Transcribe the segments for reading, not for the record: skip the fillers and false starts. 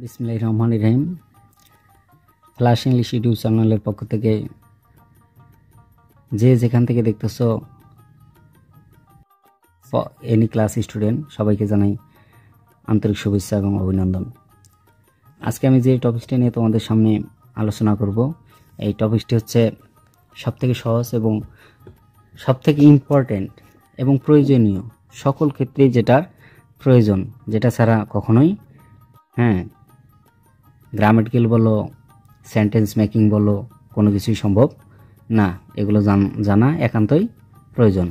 বিসমিল্লাহির রহমানির রহিম। Flash English YouTube চ্যানেলের পক্ষ থেকে যে যেখান থেকে দেখতেছো এনি ক্লাস স্টুডেন্ট সবাইকে জানাই আন্তরিক শুভেচ্ছা এবং অভিনন্দন। আজকে আমি যে টপিকটি নিয়ে তোমাদের সামনে আলোচনা করব, এই টপিকটি হচ্ছে সবথেকে সহজ এবং সবথেকে ইম্পর্টেন্ট এবং প্রয়োজনীয়, সকল ক্ষেত্রেই যেটার প্রয়োজন, যেটা ছাড়া কখনোই গ্রামাটিক্যাল বলো, সেন্টেন্স মেকিং বলো, কোনো কিছুই সম্ভব না। এগুলো জানা একান্তই প্রয়োজন।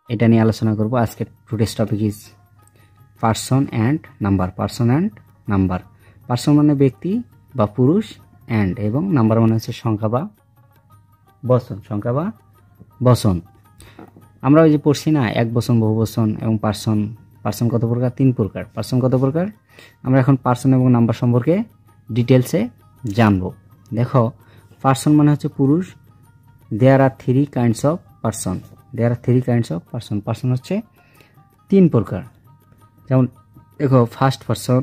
এটা নিয়ে আলোচনা করব। আজকে today's topic is person and number. Person and number. Person মানে ব্যক্তি বা পুরুষ, অ্যান্ড এবং নাম্বার মানে হচ্ছে সংখ্যা বা বচন। সংখ্যা বা বচন। আমরা ওই যে পড়ছি না, এক বচন, বহু বচন এবং পার্সন। পার্সন কত প্রকার? 3 প্রকার। পার্সন কত প্রকার? আমরা এখন পার্সন এবং নাম্বার সম্পর্কে ডিটেলসে জানবো। দেখো, পার্সন মানে হচ্ছে পুরুষ। There are 3 kinds of person. There are 3 kinds of person. Person হচ্ছে 3 প্রকার। যেমন দেখো, first person,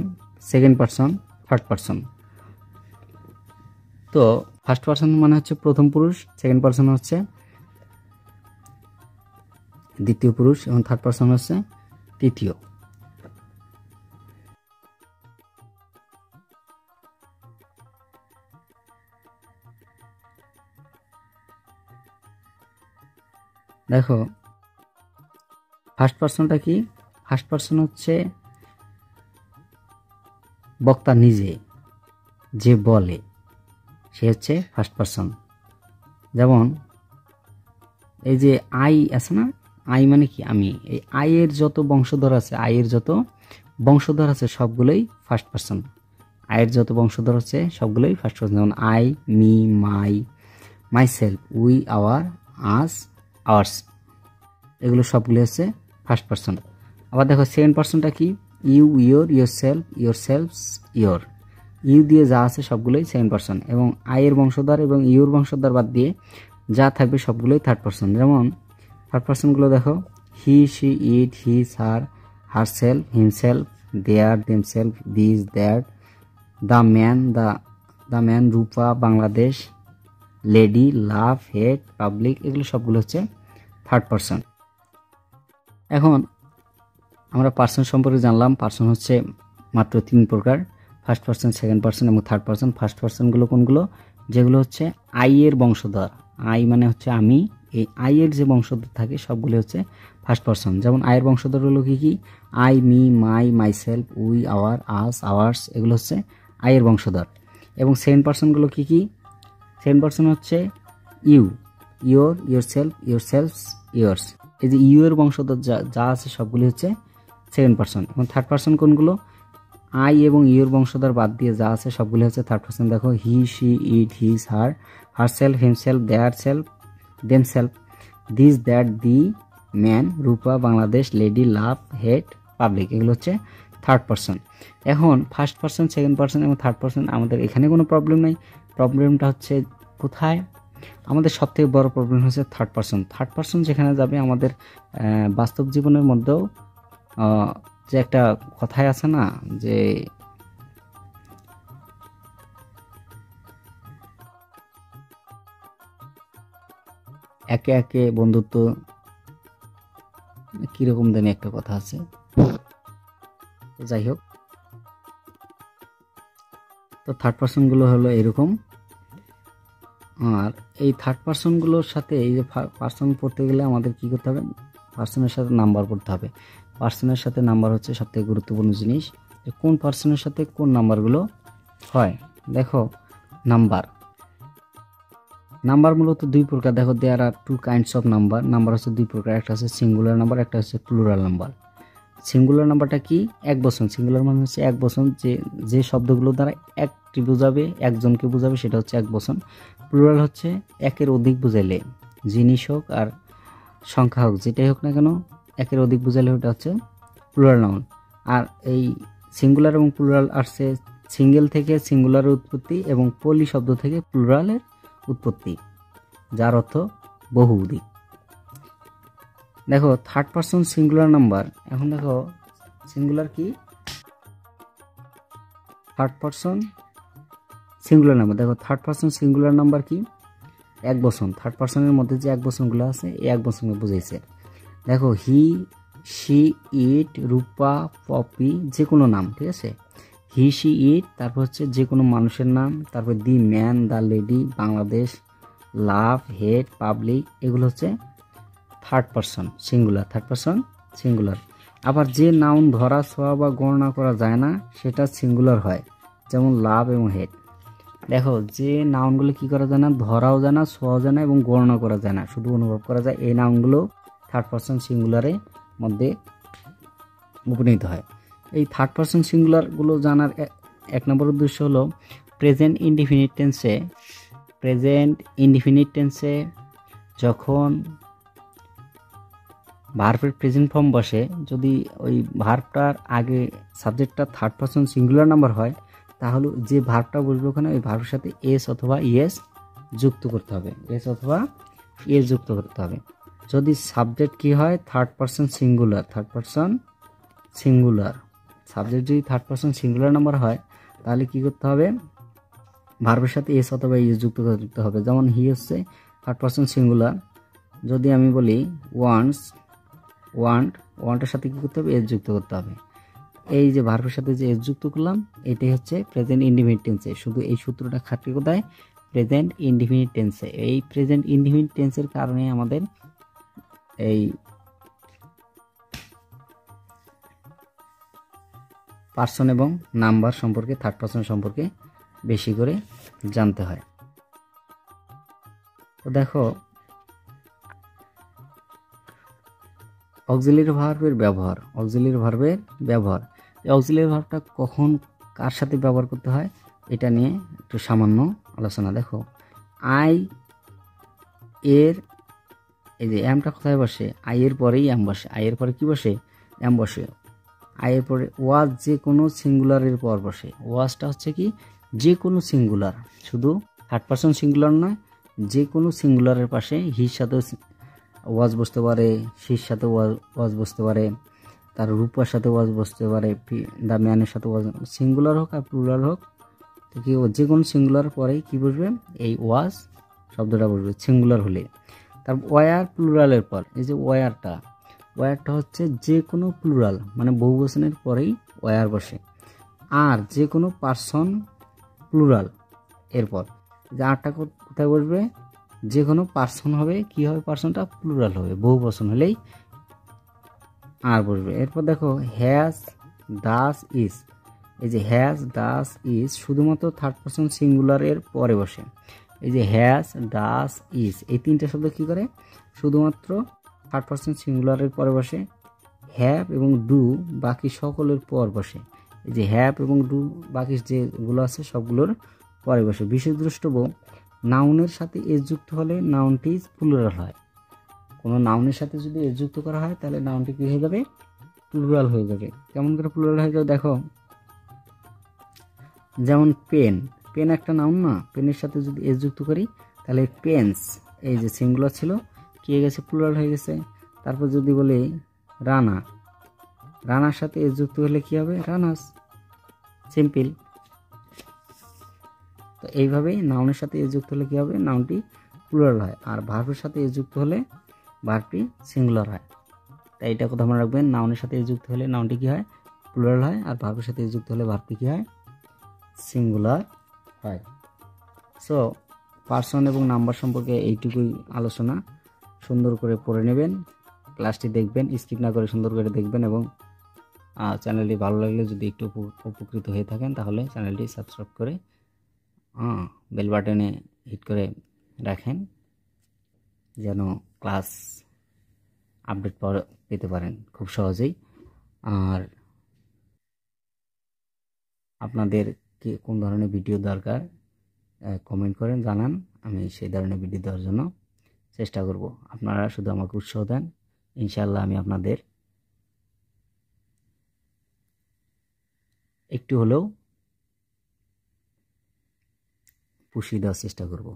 second person, third person. তো ফার্স্ট পার্সন মানে হচ্ছে প্রথম পুরুষ, সেকেন্ড পার্সন হচ্ছে দ্বিতীয় পুরুষ এবং থার্ড পার্সন হচ্ছে তৃতীয়। দেখো, ফার্স্ট পার্সনটা কি? ফার্স্ট পার্সন হচ্ছে বক্তা নিজে, যে বলে, সে হচ্ছে ফার্স্ট পার্সন। যেমন এই যে আই আছে না, আই মানে কি? আমি। এই আইয়ের যত বংশধর আছে, আইয়ের যত বংশধর আছে সবগুলোই ফার্স্ট পার্সন। আইয়ের যত বংশধর আছে সবগুলোই ফার্স্ট পার্সন। যেমন I, me, my, myself, we, our, us, ours, এগুলো সবগুলো হচ্ছে ফার্স্ট পার্সন। আবার দেখো, সেকেন্ড পার্সনটা কি? You, your, yourself, yourselves, your. You দিয়ে যা আছে সবগুলোই সেকেন্ড পার্সন এবং আইয়ের বংশধর এবং ইউর বংশধর বাদ দিয়ে যা থাকবে সবগুলোই থার্ড পার্সন। যেমন থার্ড পার্সনগুলো দেখো, he, she, it, his, her, herself, himself, their, themself, this, that, the man, Rupa, Bangladesh, lady, love, head, public, এগুলো সবগুলো হচ্ছে থার্ড পার্সন। এখন আমরা পার্সন সম্পর্কে জানলাম। পার্সন হচ্ছে মাত্র 3 প্রকার: ফার্স্ট পার্সন, সেকেন্ড পার্সন এবং থার্ড পার্সন। ফার্স্ট পার্সনগুলো কোনগুলো? যেগুলো হচ্ছে আই এর বংশধর। আই মানে হচ্ছে আমি। এই আই এর যে বংশধর থাকে সবগুলো হচ্ছে ফার্স্ট পার্সন। যেমন আয়ের বংশধরগুলো কি কি? I, me, my, myself, we, our, us, ours, এগুলো হচ্ছে আই এর বংশধর। এবং সেকেন্ড পার্সনগুলো কি কি? সেকেন্ড পার্সন হচ্ছে you, your, yourself, yourselves, yours. এই যে ইউ এর বংশধর যা আছে সবগুলি হচ্ছে সেকেন্ড পার্সন। এবং থার্ড পার্সন কোনগুলো? আই এবং ইউর বংশধর বাদ দিয়ে যা আছে সবগুলি হচ্ছে থার্ড পার্সন। দেখো, he, she, it, his, her, herself, himself, their self, them self, this, that, the, man, Rupa, Bangladesh, lady, love, head, public, এগুলো হচ্ছে থার্ড পার্সন। এখন ফার্স্ট পার্সন, সেকেন্ড পার্সন এবং থার্ড পার্সন, আমাদের এখানে কোনো প্রবলেম নেই। প্রবলেমটা হচ্ছে কোথায়? আমাদের সবথেকে বড় প্রবলেম হচ্ছে থার্ড পার্সন। থার্ড পার্সন যেখানে যাবে, আমাদের বাস্তব জীবনের মধ্যেও যে একটা কথাই আছে না, যে একে একে বন্ধুত্ব, কিরকম জানি একটা কথা আছে। যাই হোক, তো থার্ড পার্সনগুলো হলো এরকম। আর এই থার্ড পার্সনগুলোর সাথে, এই যে পার্সন পড়তে গেলে আমাদের কি করতে হবে? পার্সনের সাথে নাম্বার পড়তে হবে। পার্সনের সাথে নাম্বার হচ্ছে সবথেকে গুরুত্বপূর্ণ জিনিস। কোন পার্সনের সাথে কোন নাম্বারগুলো হয়? দেখো, নাম্বার মূলত 2 প্রকার। দেখো, দেয়ার আর 2 কাইন্ডস অফ নাম্বার। নাম্বার হচ্ছে 2 প্রকার। একটা হচ্ছে সিঙ্গুলার নাম্বার, একটা হচ্ছে প্লুরাল নাম্বার। সিঙ্গুলার নাম্বারটা কি? এক বচন। সিঙ্গুলার মানে হচ্ছে এক বচন, যে শব্দগুলো দ্বারা একটি বোঝাবে, একজনকে বোঝাবে, সেটা হচ্ছে এক বচন। প্লুরাল হচ্ছে একের অধিক বোঝাইলে, জিনিস হোক আর সংখ্যা হোক, যেটাই হোক না কেন, একের অধিক বোঝাইলে ওটা হচ্ছে প্লুরাল নাউন। আর এই সিঙ্গুলার এবং প্লুরাল আসছে সিঙ্গেল থেকে সিঙ্গুলারের উৎপত্তি এবং পলি শব্দ থেকে প্লুরালের উৎপত্তি, যার অর্থ বহুবিধ। দেখো, থার্ড পার্সন সিঙ্গুলার নাম্বার। এখন দেখো, সিঙ্গুলার কি? Third person singular number. দেখো থার্ড পারসন সিঙ্গুলার নাম্বার কি, এক বচন। থার্ড পারসনের মধ্যে যে এক বচনগুলো আছে এই এক বচনকে বুঝাইছে। দেখো he, she, it, Rupa, poppy, যে কোনো নাম, ঠিক আছে। হি, শি, ইট, তারপর হচ্ছে যে কোনো মানুষের নাম, তারপর the man, the lady, Bangladesh, love, head, public, এগুলো হচ্ছে third person singular. Third person singular. আবার যে নাউন ধরা, ছোঁয়া বা গণনা করা যায় না সেটা সিঙ্গুলার হয়, যেমন লাভ এবং হেড। দেখো যে নাউনগুলো কি করা যায় না, ধরাও যায় না, ছোঁয়াও যায় না এবং গণনা করা যায় না, শুধু অনুভব করা যায়, এই নাউনগুলো থার্ড পারসন সিঙ্গুলারের মধ্যে উপনীত হয়। এই থার্ড পারসন সিঙ্গুলারগুলো জানার এক নম্বর উদ্দেশ্য হলো প্রেজেন্ট ইনডিফিনিট টেন্সে যখন ভার্বের প্রেজেন্ট ফর্ম বসে, যদি ওই ভার্বটার আগে সাবজেক্টটা থার্ড পারসন সিঙ্গুলার নাম্বার হয়, তাহলে যে ভার্বটা বসবে ওখানে ওই ভার্বের সাথে এস অথবা ইএস যুক্ত করতে হবে, এস অথবা ইএস যুক্ত করতে হবে। যদি সাবজেক্ট কি হয়, থার্ড পারসন সিঙ্গুলার, সাবজেক্ট যদি থার্ড পারসন সিঙ্গুলার নাম্বার হয়, তাহলে কি করতে হবে, ভার্বের সাথে এস অথবা ইএস যুক্ত করতে হবে। যেমন হি হচ্ছে থার্ড পারসন সিঙ্গুলার, যদি আমি বলি ওয়ান্টের সাথে কি করতে হবে, এস যুক্ত করতে হবে। এই যে ভার্বের সাথে যে এস যুক্ত করলাম, এটাই হচ্ছে প্রেজেন্ট ইনডিফিনিট টেন্সে। শুধু এই সূত্রটা খাটে কোথায়, প্রেজেন্ট ইনডিফিনিট টেন্সে। এই প্রেজেন্ট ইনডিফিনিট টেন্সের কারণে আমাদের এই পার্সন এবং নাম্বার সম্পর্কে, থার্ড পারসন সম্পর্কে বেশি করে জানতে হয়। তো দেখো অক্সিলিয়ারি ভার্বের ব্যবহার, অক্সিলিয়ারি ভার্বটা কখন কার সাথে ব্যবহার করতে হয় এটা নিয়ে একটু সামান্য আলোচনা। দেখো আই এর এই যে এমটা কোথায় বসে, আই এর পরেই এম বসে, আই এর পরে কি বসে, এম বসে। আই এর পরে ওয়াজ যে কোনো সিঙ্গুলারের পর বসে, ওয়াজটা হচ্ছে কি যে কোনো সিঙ্গুলার, শুধু থার্ড পারসন সিঙ্গুলার নয়, যে কোনো সিঙ্গুলারের পাশে হির সাথে ওয়াজ বসতে পারে, শির সাথে ওয়াজ বসতে পারে, তার রূপার সাথে ওয়াজ বসতে পারে, দ্য ম্যানের সাথে ওয়াজ, সিঙ্গুলার হোক আর প্লুরাল হোক, তো কি যে কোনো সিঙ্গুলার পরেই কি বসবে, এই ওয়াজ শব্দটা বসবে সিঙ্গুলার হলে। তারপর ওয়ার প্লুরালের পর, এই যে ওয়ারটা হচ্ছে যে কোনো প্লুরাল মানে বহুবচনের পরেই ওয়ার বসে। আর যে কোনো পার্সন প্লুরাল এরপর, যে আরটা কোথায় বসবে, যে কোনো পার্সন হবে, কি হবে, পার্সনটা প্লুরাল হবে, বহুবচন হলেই আর বসবে। এরপর দেখো হ্যাজ, ডাস, ইজ, এই যে হ্যাজ, ডাস, ইজ শুধুমাত্র থার্ড পারসন সিঙ্গুলারের পরে বসে। এই যে হ্যাজ, ডাস, ইজ এই তিনটা শব্দ কি করে, শুধুমাত্র থার্ড পারসন সিঙ্গুলারের পরে বসে। হ্যাভ এবং ডু বাকি সকলের পর বসে। এই যে হ্যাভ এবং ডু বাকি যেগুলো আছে সবগুলোর পরে বসে। বিশেষ দ্রষ্টব্য, নাউনের সাথে এস যুক্ত হলে নাউনটি প্লুরাল হয়। কোনো নাউনের সাথে যদি এস যুক্ত করা হয় তাহলে নাউনটি কি হয়ে যাবে, প্লুরাল হয়ে যাবে। কেমন করে প্লুরাল হয়ে যাবে দেখো, যেমন পেন একটা নাউন না, পেনের সাথে যদি এস যুক্ত করি তাহলে পেন্স, এই যে সিঙ্গুলার ছিল কি হয়ে গেছে, প্লুরাল হয়ে গেছে। তারপর যদি বলি রানার সাথে এস যুক্ত হলে কি হবে, রানাস, সিম্পল। তো এইভাবেই নাউনের সাথে এস যুক্ত হলে কি হবে, নাউনটি প্লুরাল হয়। আর ভার্বের সাথে এস যুক্ত হলে ভার্বটি সিঙ্গুলার হয়। তাই এটা কথা মনে রাখবেন, নাউনের সাথে এস যুক্ত হলে নাউনটি কি হয়, প্লুরাল হয়, আর ভার্বের সাথে এস যুক্ত হলে ভার্বটি কি হয়, সিঙ্গুলার হয়। সো পার্সন এবং নাম্বার সম্পর্কে এইটুকুই আলোচনা, সুন্দর করে পড়ে নেবেন, ক্লাসটি দেখবেন, স্কিপ না করে সুন্দর করে দেখবেন, এবং চ্যানেলটি ভালো লাগলে যদি একটু উপকৃত হয়ে থাকেন তাহলে চ্যানেলটি সাবস্ক্রাইব করে বেল বাটনে হিট করে রাখেন, যেন ক্লাস আপডেট পেতে পারেন খুব সহজেই। আর আপনাদের কোন ধরনের ভিডিও দরকার কমেন্ট করেন, জানান, আমি সেই ধরনের ভিডিও দেওয়ার জন্য চেষ্টা করব। আপনারা শুধু আমাকে উৎসাহ দেন, ইনশাআল্লাহ আমি আপনাদের একটু হলেও পুষিয়ে দেওয়ার চেষ্টা করব।